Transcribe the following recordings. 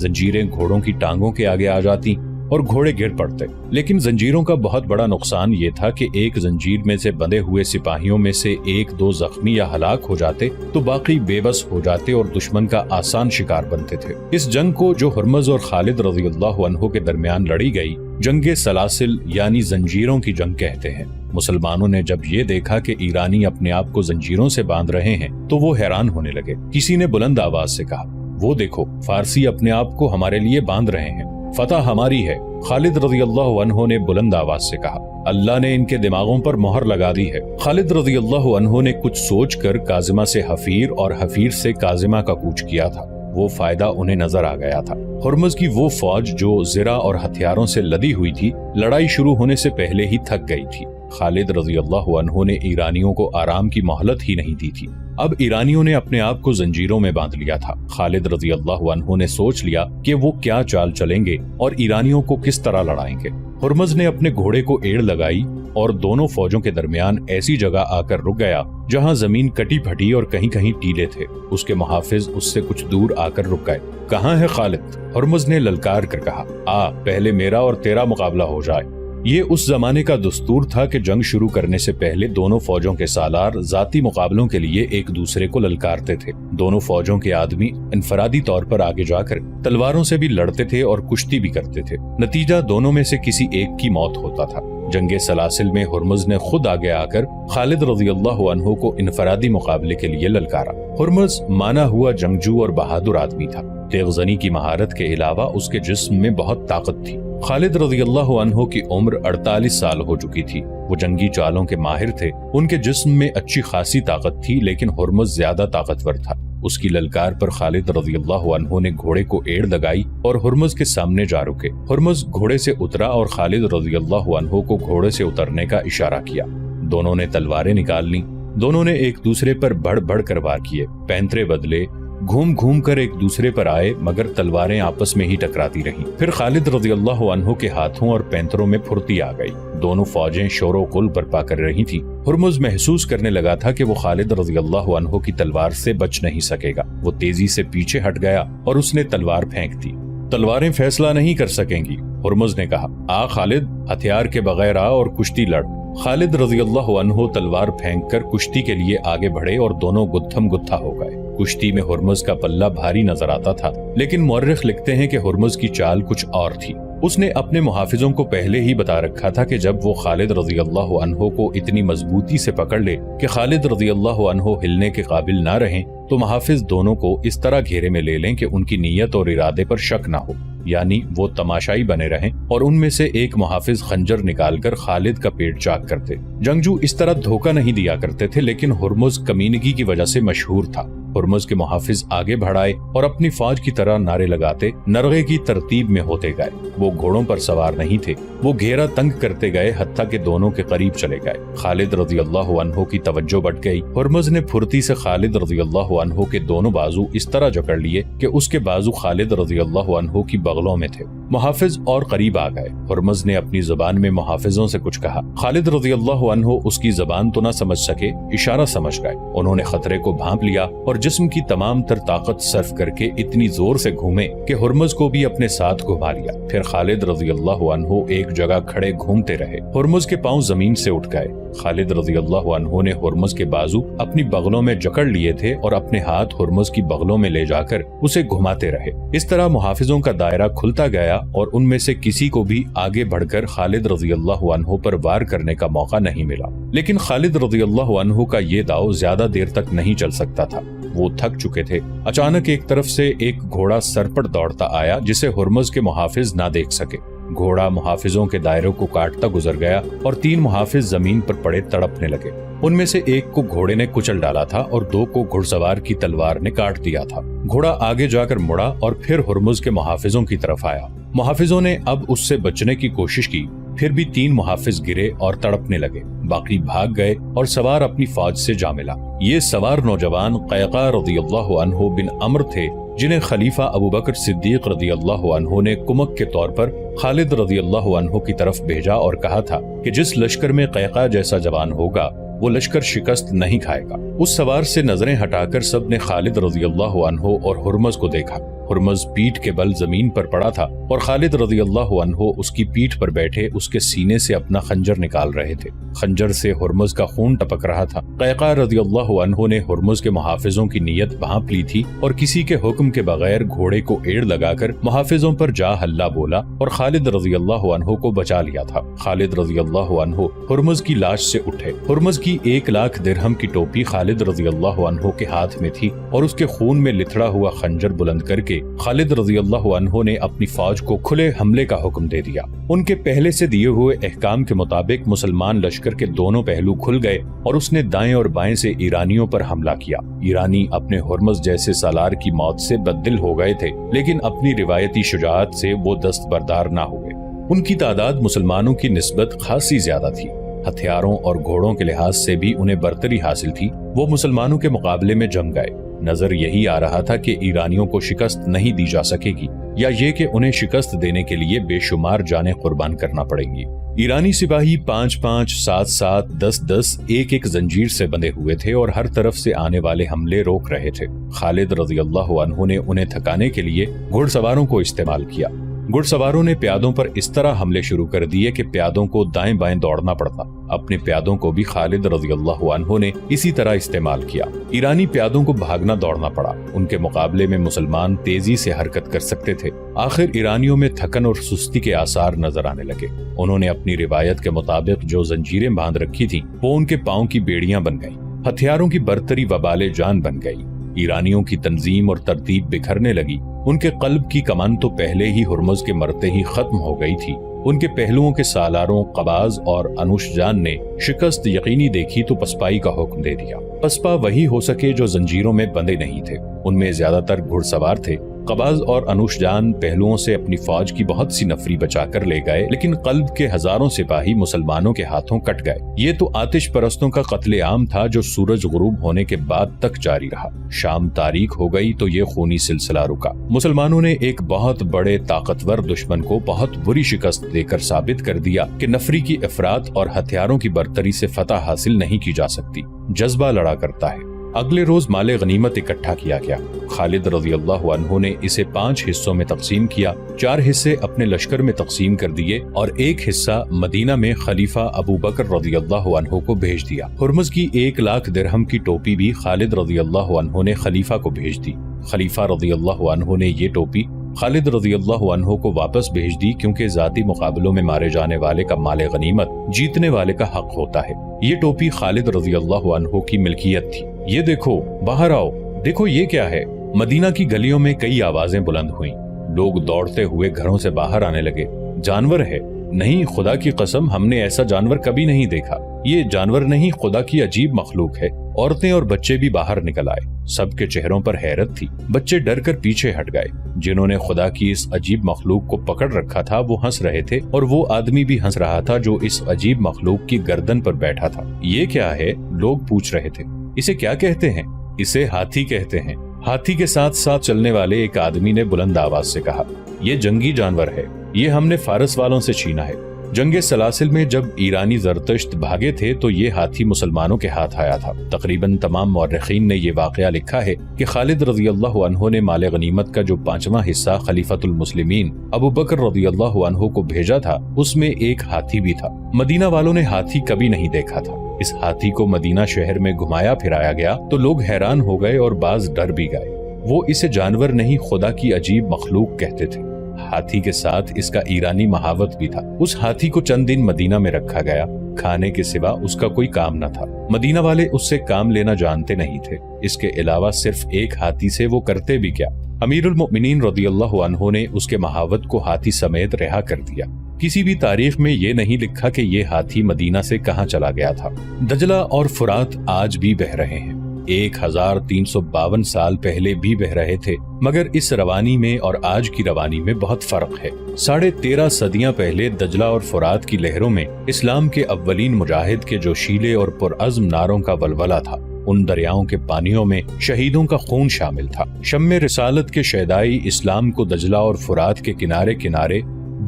जंजीरें घोड़ों की टांगों के आगे आ जाती और घोड़े गिर पड़ते। लेकिन जंजीरों का बहुत बड़ा नुकसान ये था कि एक जंजीर में से बंधे हुए सिपाहियों में से एक दो जख्मी या हलाक हो जाते तो बाकी बेबस हो जाते और दुश्मन का आसान शिकार बनते थे। इस जंग को, जो हुर्मज और खालिद रज़ियल्लाहु अन्हु के दरमियान लड़ी गई, जंगे सलासिल यानी जंजीरों की जंग कहते हैं। मुसलमानों ने जब ये देखा कि ईरानी अपने आप को जंजीरों से बांध रहे हैं तो वो हैरान होने लगे। किसी ने बुलंद आवाज से कहा, वो देखो, फारसी अपने आप को हमारे लिए बांध रहे हैं, फतह हमारी है। खालिद रज़ियल्लाहु अन्हु ने बुलंद आवाज से कहा, अल्लाह ने इनके दिमागों पर मोहर लगा दी है। खालिद रज़ियल्लाहु अन्हु ने कुछ सोचकर काजिमा से हफीर और हफीर से काजिमा का कूच किया था। वो फायदा उन्हें नजर आ गया था। हुर्मज की वो फौज जो ज़रा और हथियारों से लदी हुई थी, लड़ाई शुरू होने से पहले ही थक गई थी। खालिद रज़ियल्लाहु अन्हु ने ईरानियों को आराम की मोहलत ही नहीं दी थी। अब ईरानियों ने अपने आप को जंजीरों में बांध लिया था। खालिद रज़ियल्लाहु अन्हु ने सोच लिया कि वो क्या चाल चलेंगे और ईरानियों को किस तरह लड़ाएंगे। हुर्मज ने अपने घोड़े को एड़ लगाई और दोनों फौजों के दरमियान ऐसी जगह आकर रुक गया जहां जमीन कटी फटी और कहीं कहीं टीले थे। उसके मुहाफिज उससे कुछ दूर आकर रुक गए। कहाँ है खालिद? हुर्मज ने ललकार कर कहा, पहले मेरा और तेरा मुकाबला हो जाए। ये उस जमाने का दस्तूर था कि जंग शुरू करने से पहले दोनों फौजों के सालार जाती मुकाबलों के लिए एक दूसरे को ललकारते थे। दोनों फौजों के आदमी इनफरादी तौर पर आगे जाकर तलवारों से भी लड़ते थे और कुश्ती भी करते थे। नतीजा दोनों में से किसी एक की मौत होता था। जंगे सलासिल में हुर्मज ने खुद आगे आकर खालिद रज़ियल्लाहु अन्हु को इनफरादी मुकाबले के लिए ललकारा। हुर्मज माना हुआ जंगजू और बहादुर आदमी था। तेगजनी की महारत के अलावा उसके जिस्म में बहुत ताकत थी। खालिद रज़ियल्लाहु अन्हु की उम्र 48 साल हो चुकी थी। वो जंगी चालों के माहिर थे। उनके जिस्म में अच्छी खासी ताकत थी, लेकिन हुर्मज ज्यादा ताकतवर था। उसकी ललकार पर खालिद रज़ियल्लाहु अन्हु ने घोड़े को एड़ लगाई और हुर्मज के सामने जा रुके। हुर्मज घोड़े से उतरा और खालिद रज़ियल्लाहु अन्हु को घोड़े से उतरने का इशारा किया। दोनों ने तलवारें निकाल ली। दोनों ने एक दूसरे पर बढ़ बढ़ कर वार किए। पैंतरे बदले, घूम घूम कर एक दूसरे पर आए, मगर तलवारें आपस में ही टकराती रहीं। फिर खालिद रज़ियल्लाहु अन्हु के हाथों और पैंतरों में फुर्ती आ गई। दोनों फौजें शोरो गुल बर्पा कर रही थीं। हुर्मज महसूस करने लगा था कि वो खालिद रज़ियल्लाहु अन्हु की तलवार से बच नहीं सकेगा। वो तेजी से पीछे हट गया और उसने तलवार फेंक दी। तलवारें फैसला नहीं कर सकेंगी, हुर्मज ने कहा। खालिद, हथियार के बगैर आ और कुश्ती लड़। खालिद रज़ियल्लाहु अन्हु तलवार फेंककर कुश्ती के लिए आगे बढ़े और दोनों गुत्थम गुत्था हो गए। कुश्ती में हुर्मज का पल्ला भारी नजर आता था, लेकिन मुअर्रिख लिखते हैं कि हुर्मज की चाल कुछ और थी। उसने अपने मुहाफिजों को पहले ही बता रखा था कि जब वो खालिद रज़ियल्लाहु अन्हु को इतनी मजबूती से पकड़ ले कि खालिद रज़ियल्लाहु अन्हु हिलने के काबिल ना रहें, तो मुहाफिज दोनों को इस तरह घेरे में ले लें कि उनकी नीयत और इरादे पर शक ना हो, यानी वो तमाशाई बने रहें और उनमें से एक मुहाफिज खंजर निकालकर खालिद का पेट चाक करते। जंगजू इस तरह धोखा नहीं दिया करते थे, लेकिन हुर्मज कमीनगी की वजह से मशहूर था। हुर्मज के मुहाफिज आगे बढ़ाए और अपनी फौज की तरह नारे लगाते नरगे की तरतीब में होते गए। वो घोड़ों पर सवार नहीं थे। वो घेरा तंग करते गए, हत्ता के दोनों के करीब चले गए। खालिद रज़ियल्लाहु अन्हु की तवज्जो बढ़ गई। हुर्मज ने फुर्ती से खालिद रज़ियल्लाहु अन्हु के दोनों बाजू इस तरह जकड़ लिए कि उसके बाजू खालिद रज़ियल्लाहु अन्हु की बगलों में थे। मुहाफिज और करीब आ गए। हुर्मज ने अपनी ज़बान में मुहाफिजों से कुछ कहा। खालिद रज़ियल्लाहु अन्हु उसकी ज़बान तो न समझ सके, इशारा समझ गए। उन्होंने खतरे को भांप लिया और जिस्म की तमाम तर ताकत सर्फ करके इतनी जोर से घूमे कि हुर्मज को भी अपने साथ घुमा लिया। फिर खालिद रज़ियल्लाहु अन्हु एक जगह खड़े घूमते रहे। हुर्मज के पांव जमीन से उठ गए। खालिद रज़ियल्लाहु अन्हु ने हुर्मज के बाजू अपनी बगलों में जकड़ लिए थे और अपने हाथ हुर्मज की बगलों में ले जाकर उसे घुमाते रहे। इस तरह मुहाफिजों का दायरा खुलता गया और उनमें से किसी को भी आगे बढ़कर खालिद रज़ियल्लाहु अन्हु पर वार करने का मौका नहीं मिला। लेकिन खालिद रज़ियल्लाहु अन्हु का ये दाव ज्यादा देर तक नहीं चल सकता था। वो थक चुके थे। अचानक एक तरफ से एक घोड़ा सरपट दौड़ता आया, जिसे हुर्मज के मुहाफिज ना देख सके। घोड़ा मुहाफिजों के दायरों को काटता गुजर गया और 3 मुहाफिज जमीन पर पड़े तड़पने लगे। उनमें से एक को घोड़े ने कुचल डाला था और 2 को घुड़सवार की तलवार ने काट दिया था। घोड़ा आगे जाकर मुड़ा और फिर हुर्मज के मुहाफिजों की तरफ आया। मुहाफिजों ने अब उससे बचने की कोशिश की, फिर भी 3 मुहाफिज गिरे और तड़पने लगे। बाकी भाग गए और सवार अपनी फौज से जा मिला। ये सवार नौजवान क़ैक़ा रज़ियल्लाहु अन्हु बिन अम्र थे, जिन्हें खलीफा अबू बकर सिद्दीक रज़ियल्लाहु अन्हु ने कुमक के तौर पर खालिद रज़ियल्लाहु अन्हु की तरफ भेजा और कहा था कि जिस लश्कर में क़ैक़ा जैसा जवान होगा वो लश्कर शिकस्त नहीं खाएगा। उस सवार से नजरें हटाकर सब ने खालिद रज़ियल्लाहु अन्हु और हुर्मज को देखा। ہرمز پیٹھ کے بل زمین پر پڑا تھا اور خالد رضی اللہ عنہ اس کی پیٹھ پر بیٹھے اس کے سینے سے اپنا خنجر نکال رہے تھے۔ خنجر سے ہرمز کا خون ٹپک رہا تھا۔ قیقاع رضی اللہ عنہ نے ہرمز کے محافظوں کی نیت بھانپ لی تھی اور کسی کے حکم کے بغیر گھوڑے کو ایڑ لگا کر محافظوں پر جا ہلا بولا اور خالد رضی اللہ عنہ کو بچا لیا تھا۔ خالد رضی اللہ عنہ ہرمز کی لاش سے اٹھے۔ ہرمز کی 1,00,000 درہم کی ٹوپی خالد رضی اللہ عنہ کے ہاتھ میں تھی اور اس کے خون میں لتھڑا ہوا خنجر بلند کر کے خالد رضی اللہ عنہ نے اپنی فوج کو کھلے حملے کا حکم دے دیا۔ ان کے پہلے سے دیے ہوئے احکام کے مطابق مسلمان لشکر کے دونوں پہلو کھل گئے اور اس نے دائیں اور بائیں سے ایرانیوں پر حملہ کیا۔ ایرانی اپنے ہرمز جیسے سالار کی موت سے بددل ہو گئے تھے، لیکن اپنی روایتی شجاعت سے وہ دستبردار نہ ہوئے۔ ان کی تعداد مسلمانوں کی نسبت خاصی زیادہ تھی۔ ہتھیاروں اور گھوڑوں کے لحاظ سے بھی انہیں برتری حاصل تھی۔ وہ مسلمانوں کے مقابلے میں جم گئے۔ نظر یہی آ رہا تھا کہ ایرانیوں کو شکست نہیں دی جا سکے گی، یا یہ کہ انہیں شکست دینے کے لیے بے شمار جانیں قربان کرنا پڑیں گی۔ ایرانی سپاہی 5-5، 7-7، 10-10 ایک زنجیر سے بندھے ہوئے تھے اور ہر طرف سے آنے والے حملے روک رہے تھے۔ خالد رضی اللہ عنہ نے انہیں تھکانے کے لیے گھڑ سواروں کو استعمال کیا۔ گھڑ سواروں نے پیادوں پر اس طرح حملے شروع کر دیے کہ پیادوں کو دائیں بائیں دوڑنا پڑتا۔ اپنے پیادوں کو بھی خالد رضی اللہ عنہ نے اسی طرح استعمال کیا۔ ایرانی پیادوں کو بھاگنا دوڑنا پڑا۔ ان کے مقابلے میں مسلمان تیزی سے حرکت کر سکتے تھے۔ آخر ایرانیوں میں تھکن اور سستی کے آثار نظر آنے لگے۔ انہوں نے اپنی روایت کے مطابق جو زنجیریں باندھ رکھی تھیں وہ ان کے پاؤں کی بیڑیاں بن گئیں۔ ہتھیاروں کی برتری وبال جان بن گئی۔ ایرانیوں کی تنظیم اور ترتیب بکھرنے لگی۔ ان کے قلب کی کمان تو پہلے ہی ہرمز کے مرتے ہی ختم ہو گئی تھی۔ ان کے پہلوؤں کے سالاروں قباز اور انوش جان نے شکست یقینی دیکھی تو پسپائی کا حکم دے دیا۔ پسپا وہی ہو سکے جو زنجیروں میں بندے نہیں تھے۔ ان میں زیادہ تر گھڑ سوار تھے۔ قباز اور انوش جان پہلوؤں سے اپنی فوج کی بہت سی نفری بچا کر لے گئے، لیکن قلب کے ہزاروں سپاہی مسلمانوں کے ہاتھوں کٹ گئے۔ یہ تو آتش پرستوں کا قتل عام تھا جو سورج غروب ہونے کے بعد تک جاری رہا۔ شام تاریک ہو گئی تو یہ خونی سلسلہ رکا۔ مسلمانوں نے ایک بہت بڑے طاقتور دشمن کو بہت بری شکست دے کر ثابت کر دیا کہ نفری کی افراط اور ہتھیاروں کی برتری سے فتح حاصل نہیں کی جا سکتی، جذبہ لڑا کرتا ہے۔ اگلے روز مال غنیمت اکٹھا کیا گیا۔ خالد رضی اللہ عنہ نے اسے 5 حصوں میں تقسیم کیا۔ 4 حصے اپنے لشکر میں تقسیم کر دیے اور ایک حصہ مدینہ میں خلیفہ ابو بکر رضی اللہ عنہ کو بھیج دیا۔ ہرمز کی 1,00,000 درہم کی ٹوپی بھی خالد رضی اللہ عنہ نے خلیفہ کو بھیج دی۔ خلیفہ رضی اللہ عنہ نے یہ ٹوپی خالد رضی اللہ عنہ کو واپس بھیج دی، کیونکہ ذاتی مقابلوں میں مارے جانے والے کا مال غنیمت جیتنے والے کا حق ہوتا ہے۔ یہ ٹوپی خالد رضی اللہ عنہ کی ملکیت تھی۔ یہ دیکھو، باہر آؤ، دیکھو یہ کیا ہے۔ مدینہ کی گلیوں میں کئی آوازیں بلند ہوئیں۔ لوگ دوڑتے ہوئے گھروں سے باہر آنے لگے۔ جانور ہے؟ نہیں، خدا کی قسم ہم نے ایسا جانور کبھی نہیں دیکھا۔ یہ جانور نہیں، خدا کی عجیب مخلوق ہے۔ عورتیں اور بچے بھی باہر نکل آئے۔ سب کے چہروں پر حیرت تھی۔ بچے ڈر کر پیچھے ہٹ گئے۔ جنہوں نے خدا کی اس عجیب مخلوق کو پکڑ رکھا تھا وہ ہنس رہے تھے، اور وہ آدمی بھی ہنس رہا تھا جو اس عجیب مخلوق کی گردن پر بیٹھا تھا۔ یہ کیا ہے؟ لوگ پوچھ رہے تھے۔ اسے کیا کہتے ہیں؟ اسے ہاتھی کہتے ہیں۔ ہاتھی کے ساتھ ساتھ چلنے والے ایک آدمی نے بلند آواز سے کہا، یہ جنگی جانور ہے، یہ ہم نے فارس والوں سے چھینا ہے۔ جنگ سلاسل میں جب ایرانی زرتشت بھاگے تھے تو یہ ہاتھی مسلمانوں کے ہاتھ آیا تھا۔ تقریباً تمام مورخین نے یہ واقعہ لکھا ہے کہ خالد رضی اللہ عنہ نے مال غنیمت کا جو 5واں حصہ خلیفۃ المسلمین ابو بکر رضی اللہ عنہ کو بھیجا تھا اس میں ایک ہاتھی بھی تھا۔ مدینہ والوں نے ہاتھی کبھی نہیں دیکھا تھا۔ اس ہاتھی کو مدینہ شہر میں گھمایا پھرایا گیا تو لوگ حیران ہو گئے اور بعض ڈر بھی گئے۔ وہ اسے جانور نہیں، خدا کی عجیب مخلوق کہتے تھے۔ ہاتھی کے ساتھ اس کا ایرانی محاوت بھی تھا۔ اس ہاتھی کو چند دن مدینہ میں رکھا گیا۔ کھانے کے سوا اس کا کوئی کام نہ تھا۔ مدینہ والے اس سے کام لینا جانتے نہیں تھے۔ اس کے علاوہ صرف ایک ہاتھی سے وہ کرتے بھی کیا؟ امیر المؤمنین رضی اللہ عنہ نے اس کے محاوت کو ہاتھی سمیت رہا کر دیا۔ کسی بھی تاریخ میں یہ نہیں لکھا کہ یہ ہاتھی مدینہ سے کہاں چلا گیا تھا۔ دجلہ اور فرات آج بھی بہہ رہے ہیں۔ 1352 سال پہلے بھی بہ رہے تھے، مگر اس روانی میں اور آج کی روانی میں بہت فرق ہے۔ 13.5 صدیاں پہلے دجلہ اور فرات کی لہروں میں اسلام کے اولین مجاہد کے جوشیلے اور پرعزم نعروں کا ولولہ تھا۔ ان دریاؤں کے پانیوں میں شہیدوں کا خون شامل تھا۔ شمع رسالت کے شیدائی اسلام کو دجلہ اور فرات کے کنارے کنارے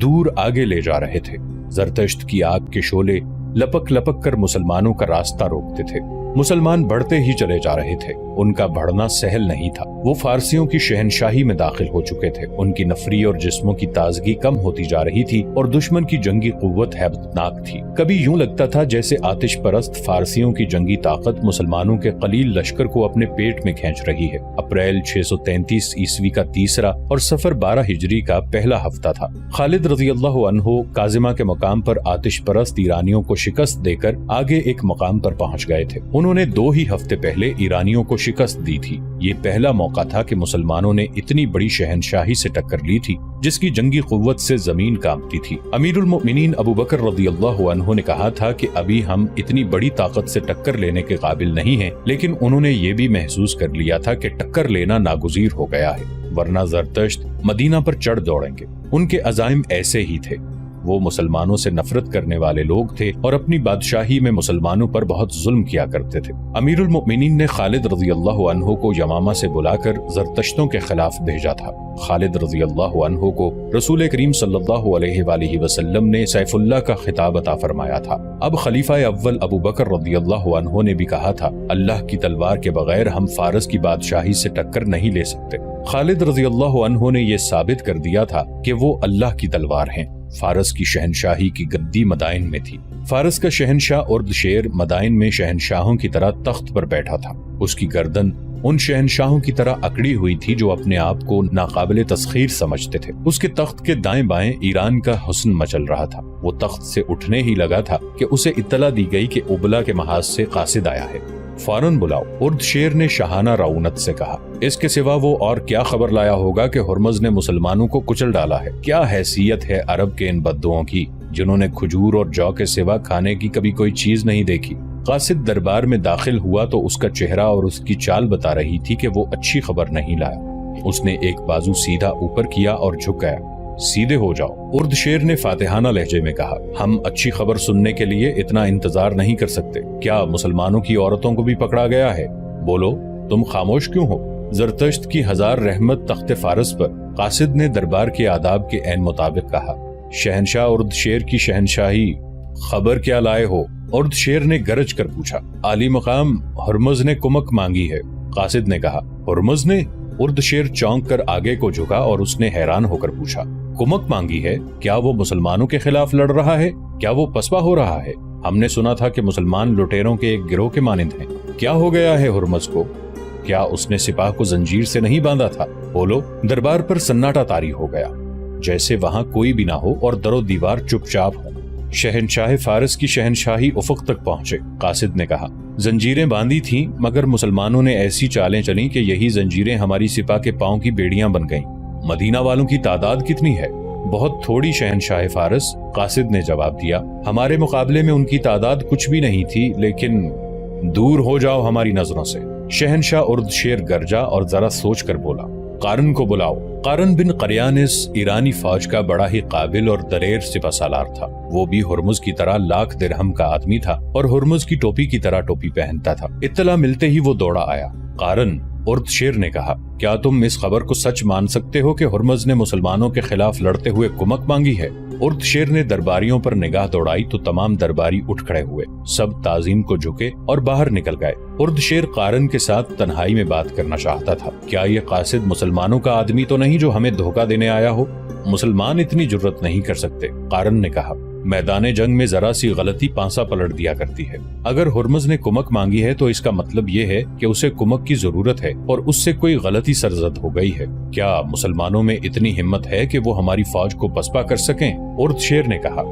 دور آگے لے جا رہے تھے۔ زرتشت کی آگ کے شعلے لپک لپک کر مسلمانوں کا راستہ روکتے تھے۔ مسلمان بڑھتے ہی چلے جا رہے تھے۔ उनका बढ़ना सहल नहीं था। वो फारसियों की शहनशाही में दाखिल हो चुके थे। उनकी नफरी और जिस्मों की ताजगी कम होती जा रही थी और दुश्मन की जंगी कुव्वत हैबतनाक थी। कभी यूं लगता था जैसे आतिश परस्त फारसियों की जंगी ताकत मुसलमानों के कलील लश्कर को अपने पेट में खींच रही है। अप्रैल 633 ईस्वी का तीसरा और सफर 12 हिजरी का पहला हफ्ता था। खालिद रज़ियल्लाहु अन्हु काजिमा के मकाम पर आतिश परस्त ईरानियों को शिकस्त देकर आगे एक मकाम पर पहुंच गए थे। उन्होंने 2 ही हफ्ते पहले ईरानियों को शिकस्त दी थी। ये पहला मौका था कि मुसलमानों ने इतनी बड़ी शहनशाही से टक्कर ली थी जिसकी जंगी कुव्वत से जमीन कांपती थी। अमीरुल मोमिनीन अबू बकर रज़ियल्लाहु अन्हु ने कहा था कि अभी हम इतनी बड़ी ताकत से टक्कर लेने के काबिल नहीं हैं, लेकिन उन्होंने ये भी महसूस कर लिया था कि टक्कर लेना नागुज़ीर हो गया है, वरना ज़रतश्त मदीना पर चढ़ दौड़ेंगे। उनके अज़ाइम ऐसे ही थे। वो मुसलमानों से नफरत करने वाले लोग थे और अपनी बादशाही में मुसलमानों पर बहुत जुल्म किया करते थे। अमीरुल मोमिनीन ने खालिद रज़ियल्लाहु अन्हु को यमामा से बुलाकर ज़रतश्तों के खिलाफ भेजा था। खालिद रज़ियल्लाहु अन्हु को रसूल करीम सल्लल्लाहु अलैहि वसल्लम ने सैफुल्लाह का खिताब अता फरमाया था। अब खलीफा अव्वल अबू बकर रज़ियल्लाहु अन्हु ने भी कहा था, अल्लाह की तलवार के बगैर हम फारस की बादशाही से टक्कर नहीं ले सकते। खालिद रज़ियल्लाहु अन्हु ने यह साबित कर दिया था कि वो अल्लाह की तलवार हैं। फारस की शहनशाही की गद्दी मदाइन में थी। फारस का शहनशाह उर्दशेर मदाइन में शहनशाहों की तरह तख्त पर बैठा था। उसकी गर्दन उन शहनशाहों की तरह अकड़ी हुई थी जो अपने आप को नाकाबिले तस्खीर समझते थे। उसके तख्त के दाएं बाएं ईरान का हुस्न मचल रहा था। वो तख्त से उठने ही लगा था कि उसे इत्तला दी गई कि उबला के महाज से कासिद आया है। फौरन बुलाओ, उर्दशेर ने शाहाना रऊनत से कहा। इसके सिवा वो और क्या खबर लाया होगा कि हुर्मज ने मुसलमानों को कुचल डाला है। क्या हैसियत है अरब के इन बद्दुओं की जिन्होंने खजूर और जौ के सिवा खाने की कभी कोई चीज नहीं देखी। कासिद दरबार में दाखिल हुआ तो उसका चेहरा और उसकी चाल बता रही थी कि वो अच्छी खबर नहीं लाया। उसने एक बाजू सीधा ऊपर किया और झुक गया। सीधे हो जाओ, उर्दशेर ने फातिहाना लहजे में कहा। हम अच्छी खबर सुनने के लिए इतना इंतजार नहीं कर सकते। क्या मुसलमानों की औरतों को भी पकड़ा गया है? बोलो, तुम खामोश क्यों हो? ज़रतश्त की 1000 रहमत तख्ते फारस पर। कासिद ने दरबार के आदाब के ऐन मुताबिक कहा। शहनशाह उर्दशेर की शहनशाही, खबर क्या लाए हो? उर्दशेर ने गरज कर पूछा। आली मकाम हुर्मज ने कुमक मांगी है। कासिद ने कहा। हुर्मज ने? उर्दशेर चौंक कर आगे को झुका और उसने हैरान होकर पूछा, कुमक मांगी है? क्या वो मुसलमानों के खिलाफ लड़ रहा है? क्या वो पसपा हो रहा है? हमने सुना था कि मुसलमान लुटेरों के एक गिरोह के मानिंद हैं। क्या हो गया है हुर्मज को? क्या उसने सिपाह को जंजीर से नहीं बांधा था? बोलो। दरबार पर सन्नाटा तारी हो गया, जैसे वहां कोई भी ना हो और दरो दीवार चुपचाप हो। शहनशाह फारस की शहनशाही उफक तक पहुंचे। कासिद ने कहा, जंजीरें बांधी थीं, मगर मुसलमानों ने ऐसी चालें चली कि यही जंजीरें हमारी सिपा के पांव की बेड़ियां बन गईं। मदीना वालों की तादाद कितनी है? बहुत थोड़ी शहनशाह फारस, कासिद ने जवाब दिया। हमारे मुकाबले में उनकी तादाद कुछ भी नहीं थी, लेकिन दूर हो जाओ हमारी नजरों से। शहनशाह उर्दशेर गरजा और जरा सोच कर बोला, कारन को बुलाओ। कारन बिन करियानिस ईरानी फौज का बड़ा ही काबिल और दलेर सिपहसालार था। वो भी हुर्मुज की तरह लाख दिरहम का आदमी था और हुर्मुज की टोपी की तरह टोपी पहनता था। इत्तला मिलते ही वो दौड़ा आया। कारन, उर्दशेर ने कहा, क्या तुम इस खबर को सच मान सकते हो कि हुर्मुज ने मुसलमानों के खिलाफ लड़ते हुए कुमक मांगी है? उर्दशेर ने दरबारियों पर निगाह दौड़ाई तो तमाम दरबारी उठ खड़े हुए। सब ताजीम को झुके और बाहर निकल गए। उर्दशेर कारन के साथ तन्हाई में बात करना चाहता था। क्या ये कासिद मुसलमानों का आदमी तो नहीं जो हमें धोखा देने आया हो? मुसलमान इतनी जुर्रत नहीं कर सकते, कारन ने कहा। मैदान जंग में जरा सी गलती पांसा पलट दिया करती है। अगर हुर्मुज ने कुमक मांगी है तो इसका मतलब ये है कि उसे कुमक की जरूरत है और उससे कोई गलती सरजद हो गई है। क्या मुसलमानों में इतनी हिम्मत है कि वो हमारी फौज को पसपा कर सकें? उर्दशेर ने कहा,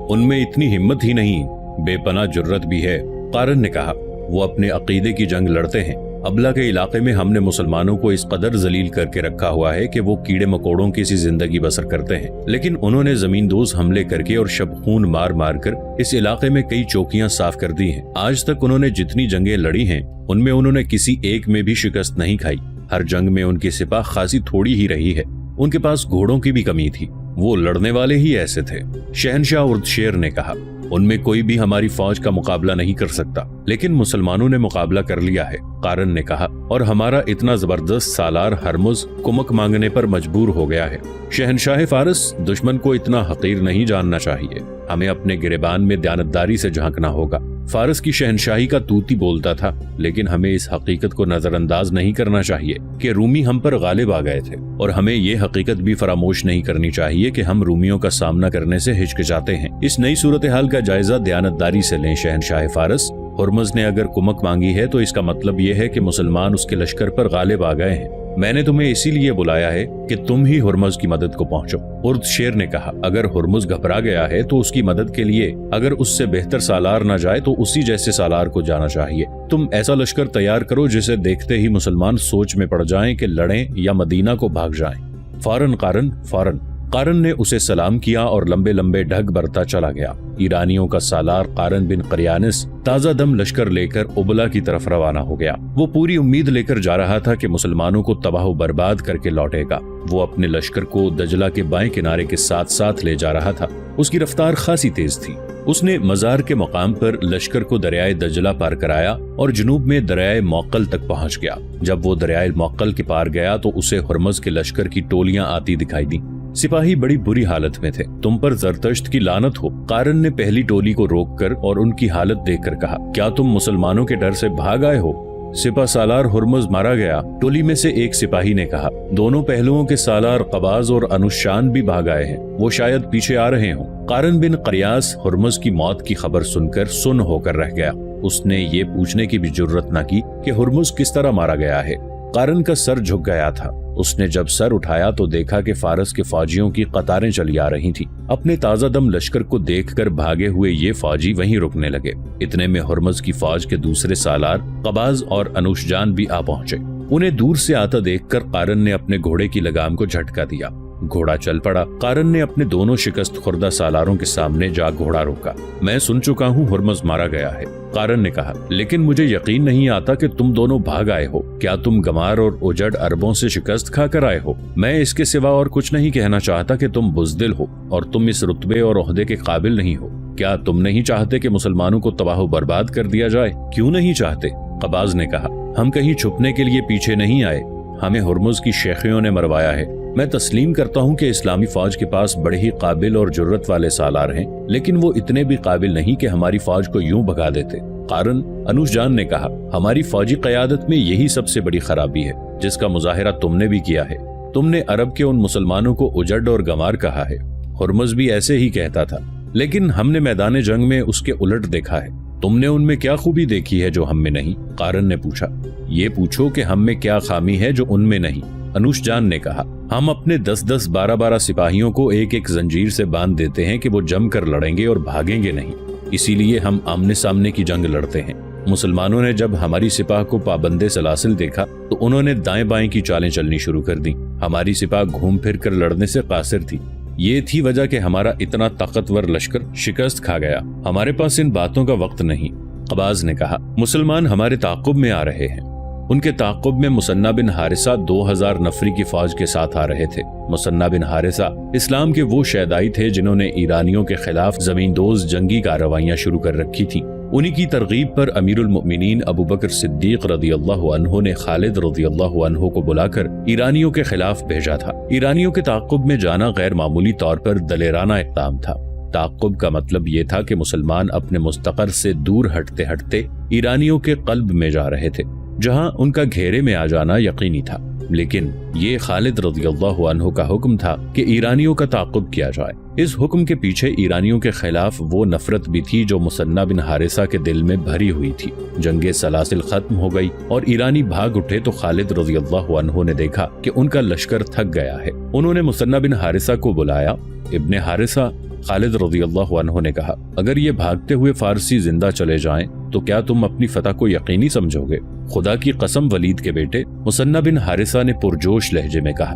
उनमें इतनी हिम्मत ही नहीं, बेपनाह जुर्रत भी है। कारन ने कहा, वो अपने अकीदे की जंग लड़ते हैं। अबला के इलाके में हमने मुसलमानों को इस कदर जलील करके रखा हुआ है कि वो कीड़े मकोड़ों की सी जिंदगी बसर करते हैं, लेकिन उन्होंने जमींदोज हमले करके और शबखून मार मार कर इस इलाके में कई चौकियां साफ कर दी हैं। आज तक उन्होंने जितनी जंगें लड़ी हैं उनमें उन्होंने किसी एक में भी शिकस्त नहीं खाई। हर जंग में उनकी सिपाह खासी थोड़ी ही रही है। उनके पास घोड़ों की भी कमी थी। वो लड़ने वाले ही ऐसे थे। शहनशाह उर्दशेर ने कहा, ان में कोई भी हमारी फौज का मुकाबला नहीं कर सकता, लेकिन मुसलमानों ने मुकाबला कर लिया है, कारन ने कहा, और हमारा इतना जबरदस्त सालार हरमुज कुमक मांगने पर मजबूर हो गया है। शहनशाह फारस, दुश्मन को इतना हकीर नहीं जानना चाहिए, हमें अपने गिरेबान में दयानतदारी से झांकना होगा। फारस की शहनशाही का तूती बोलता था, लेकिन हमें इस हकीकत को नजरअंदाज नहीं करना चाहिए कि रूमी हम पर गालिब आ गए थे, और हमें ये हकीकत भी फरामोश नहीं करनी चाहिए कि हम रूमियों का सामना करने से हिचकिचाते हैं। इस नई सूरत हाल का जायजा दयानतदारी से लें शहनशाह फारस। हुर्मुज ने अगर कुमक मांगी है तो इसका मतलब ये है कि मुसलमान उसके लश्कर पर गालिब आ गए हैं। मैंने तुम्हें इसीलिए बुलाया है कि तुम ही हुर्मुज की मदद को पहुंचो। उर्द शेर ने कहा, अगर हुर्मुज घबरा गया है तो उसकी मदद के लिए अगर उससे बेहतर सालार न जाए तो उसी जैसे सालार को जाना चाहिए। तुम ऐसा लश्कर तैयार करो जिसे देखते ही मुसलमान सोच में पड़ जाएं कि लड़ें या मदीना को भाग जाएं। फौरन कारन, फौरन। कारन ने उसे सलाम किया और लंबे लंबे ढग बरता चला गया। ईरानियों का सालार कारन बिन करियानिस ताजा दम लश्कर लेकर उबला की तरफ रवाना हो गया। वो पूरी उम्मीद लेकर जा रहा था कि मुसलमानों को तबाह बर्बाद करके लौटेगा। वो अपने लश्कर को दजला के बाएं किनारे के साथ साथ ले जा रहा था। उसकी रफ्तार खासी तेज थी। उसने मजार के मकाम पर लश्कर को दरियाए दजला पार कराया और जुनूब में दरियाए मौक्कल तक पहुंच गया। जब वो दरियाए मौक्कल के पार गया तो उसे हुर्मुज के लश्कर की टोलियां आती दिखाई दी। सिपाही बड़ी बुरी हालत में थे। तुम पर जरतश्त की लानत हो, कारन ने पहली टोली को रोककर और उनकी हालत देखकर कहा, क्या तुम मुसलमानों के डर से भाग आए हो? सिपा सालार हुर्मुज मारा गया। टोली में से एक सिपाही ने कहा, दोनों पहलुओं के सालार कबाज और अनुशान भी भाग आए हैं, वो शायद पीछे आ रहे हों। कारन बिन करियास हुर्मुज की मौत की खबर सुनकर सुन्न होकर रह गया। उसने ये पूछने की भी जुर्रत न की कि हुर्मुज किस तरह मारा गया है। कारन का सर झुक गया था। उसने जब सर उठाया तो देखा कि फारस के फौजियों की कतारें चली आ रही थी। अपने ताजा दम लश्कर को देखकर भागे हुए ये फौजी वहीं रुकने लगे। इतने में हुर्मुज की फौज के दूसरे सालार कबाज और अनुशजान भी आ पहुंचे। उन्हें दूर से आता देखकर कारन ने अपने घोड़े की लगाम को झटका दिया। घोड़ा चल पड़ा। कारन ने अपने दोनों शिकस्त खुर्दा सालारों के सामने जा घोड़ा रोका। मैं सुन चुका हूँ हुर्मुज मारा गया है, कारन ने कहा, लेकिन मुझे यकीन नहीं आता कि तुम दोनों भाग आए हो। क्या तुम गमार और उजड़ अरबों से शिकस्त खाकर आए हो? मैं इसके सिवा और कुछ नहीं कहना चाहता कि तुम बुज़दिल हो और तुम इस रुतबे और ओहदे के काबिल नहीं हो। क्या तुम नहीं चाहते कि मुसलमानों को तबाह बर्बाद कर दिया जाए? क्यों नहीं चाहते? कबाज ने कहा, हम कहीं छुपने के लिए पीछे नहीं आए, हमें हुर्मुज की शेखियों ने मरवाया है। मैं तस्लीम करता हूँ कि इस्लामी फौज के पास बड़े ही काबिल और जुर्रत वाले सालार हैं, लेकिन वो इतने भी काबिल नहीं कि हमारी फौज को यूं भगा देते। कारन, अनुशजान ने कहा, हमारी फौजी क़यादत में यही सबसे बड़ी खराबी है जिसका मुजाहिरा तुमने भी किया है। तुमने अरब के उन मुसलमानों को उजड़ और गमार कहा है। हुर्मुज भी ऐसे ही कहता था, लेकिन हमने मैदान जंग में उसके उलट देखा है। तुमने उनमें क्या खूबी देखी है जो हम में नहीं? कारन ने पूछा। ये पूछो कि हम में क्या खामी है जो उनमें नहीं। अनुशजान ने कहा, हम अपने 10-10, 12-12 सिपाहियों को एक एक जंजीर से बांध देते हैं कि वो जम कर लड़ेंगे और भागेंगे नहीं। इसीलिए हम आमने सामने की जंग लड़ते हैं। मुसलमानों ने जब हमारी सिपाह को पाबंदे सलासिल देखा तो उन्होंने दाएं बाएं की चालें चलनी शुरू कर दी। हमारी सिपाह घूम फिर कर लड़ने से कासिर थी। ये थी वजह कि हमारा इतना ताकतवर लश्कर शिकस्त खा गया। हमारे पास इन बातों का वक्त नहीं। कबाज ने कहा, मुसलमान हमारे ताक़ुब में आ रहे हैं। उनके ताक़ुब में मुसन्ना बिन हारिसा 2000 नफरी की फौज के साथ आ रहे थे। मुसन्ना बिन हारिसा इस्लाम के वो शहदाई थे जिन्होंने ईरानियों के खिलाफ जमींदोज जंगी कार्रवाइयां शुरू कर रखी थी। उन्हीं की तरगीब पर अमीरुल मुमिनीन अबू बकर सिद्दीक रज़ियल्लाहु अन्हु ने खालिद रज़ियल्लाहु अन्हु को बुलाकर ईरानियों के खिलाफ भेजा था। ईरानियों के ताक़ुब में जाना गैर मामूली तौर पर दलेराना इक़दाम था। ताक़ुब का मतलब ये था कि मुसलमान अपने मुस्तक़र से दूर हटते हटते ईरानियों के क़ल्ब में जा रहे थे, जहां उनका घेरे में आ जाना यकीनी था। लेकिन ये खालिद रज़ियल्लाहु अन्हु का हुक्म था कि ईरानियों का ताक़ुब किया जाए। इस हुक्म के पीछे ईरानियों के खिलाफ वो नफरत भी थी जो मुसन्ना बिन हारिसा के दिल में भरी हुई थी। जंगे सलासिल खत्म हो गई और ईरानी भाग उठे तो खालिद रज़ियल्लाहु अन्हु ने देखा कि उनका लश्कर थक गया है। उन्होंने मुसन्ना बिन हारिसा को बुलाया। इब्ने हारिसा, खालिद रज़ियल्लाहु अन्हु ने कहा, अगर ये भागते हुए फारसी जिंदा चले जाएं तो क्या तुम अपनी फतह को यकीनी समझोगे? खुदा की कसम वलीद के बेटे, मुसन्ना बिन हारिसा ने पुरजोश लहजे में कहा,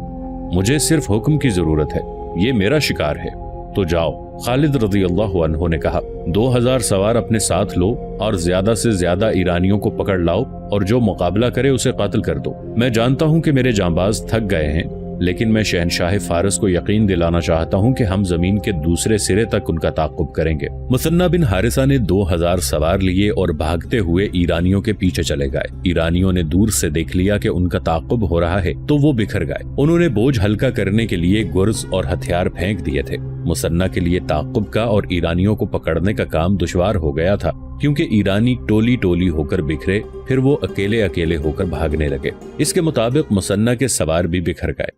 मुझे सिर्फ हुक्म की जरूरत है, ये मेरा शिकार है, तो जाओ। खालिद रज़ियल्लाहु अन्हु ने कहा, 2000 सवार अपने साथ लो और ज्यादा से ज्यादा ईरानियों को पकड़ लाओ और जो मुकाबला करे उसे कत्ल कर दो। मैं जानता हूँ कि मेरे जांबाज थक गए हैं, लेकिन मैं शहनशाह फारस को यकीन दिलाना चाहता हूँ कि हम जमीन के दूसरे सिरे तक उनका ताक़ुब करेंगे। मुसन्ना बिन हारिसा ने 2000 सवार लिए और भागते हुए ईरानियों के पीछे चले गए। ईरानियों ने दूर से देख लिया कि उनका ताक़ुब हो रहा है तो वो बिखर गए। उन्होंने बोझ हल्का करने के लिए गुर्ज और हथियार फेंक दिए थे। मुसन्ना के लिए ताक़ुब का और ईरानियों को पकड़ने का काम दुश्वार हो गया था, क्योंकि ईरानी टोली टोली होकर बिखरे, फिर वो अकेले अकेले होकर भागने लगे। इसके मुताबिक मुसन्ना के सवार भी बिखर गए।